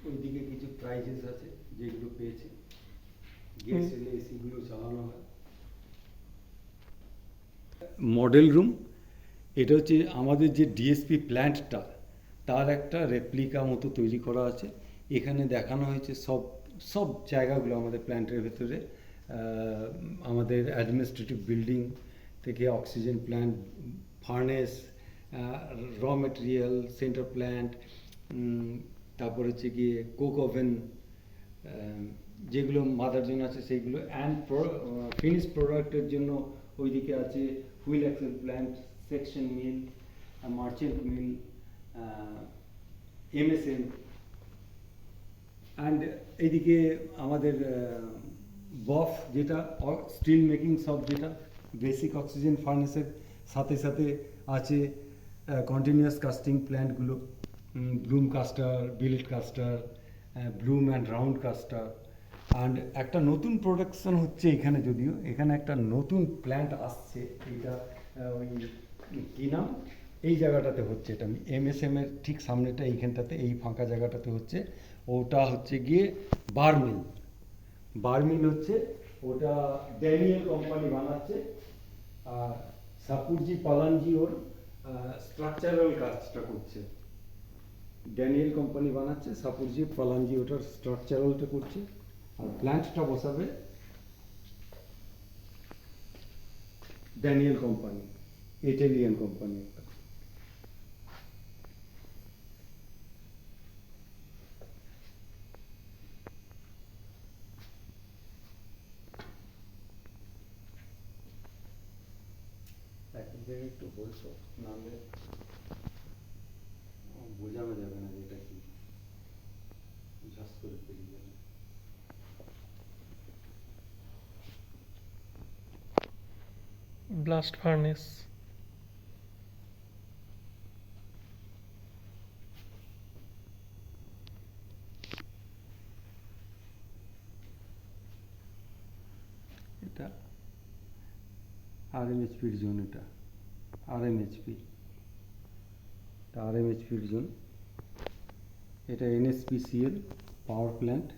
ওইদিকে কিছু প্রাইজেস আছে যেগুলো পেয়েছে, গ্যাস এলে এসিগুলো চালানো হয়। মডেল রুম, এটা হচ্ছে আমাদের যে ডিএসপি প্ল্যান্টটা তার একটা রেপ্লিকা মতো তৈরি করা আছে। এখানে দেখানো হয়েছে সব সব জায়গাগুলো আমাদের প্ল্যান্টের ভেতরে, আমাদের অ্যাডমিনিস্ট্রেটিভ বিল্ডিং থেকে অক্সিজেন প্ল্যান্ট, ফার্নেস, র মেটেরিয়াল, সেন্টার প্ল্যান্ট, তারপর হচ্ছে গিয়ে কোক ওভেন, যেগুলো মাদারজন আছে সেইগুলো, অ্যান্ড ফিনিশ প্রোডাক্টের জন্য ওইদিকে আছে wheel axle plant, section mill, merchant mill, MSM, and এইদিকে আমাদের বফ যেটা স্টিল মেকিং সব, যেটা বেসিক অক্সিজেন ফার্নেসের সাথে সাথে আছে কন্টিনিউয়াস কাস্টিং প্ল্যান্টগুলো, bloom caster, billet caster, bloom and round caster. And একটা নতুন প্রোডাকশন হচ্ছে এখানে, যদিও এখানে একটা নতুন প্ল্যান্ট আসছে, এইটা ওই কী নাম, এই জায়গাটাতে হচ্ছে, এটা এমএসএম এর ঠিক সামনেটা, এইখানটাতে এই ফাঁকা জায়গাটাতে হচ্ছে। ওটা হচ্ছে গিয়ে বার্মিল, বার্মিল হচ্ছে ওটা ড্যানিয়েল কোম্পানি বানাচ্ছে, আর সাপুরজি পালানজি ওর স্ট্রাকচারাল কাজটা করছে। ড্যানিয়েল কোম্পানি বানাচ্ছে, সাপুরজি পালানজি ওটার স্ট্রাকচারালটা করছে, আর প্ল্যান্টটা বসাবে ড্যানিয়েল কোম্পানি, ইটালিয়ান কোম্পানি একটা। এক জায়গায় একটু বলছো, নাহলে বোঝানো যাবে না যে এটা কি, ঝাস করে পেরিয়ে যাবে। Blast furnace. এটা আরএমএইচপির জোন, এটা আরএমএইচপি, এটা আরএমএইচপির জোন। এটা এনএসপিসিএল পাওয়ার প্ল্যান্ট।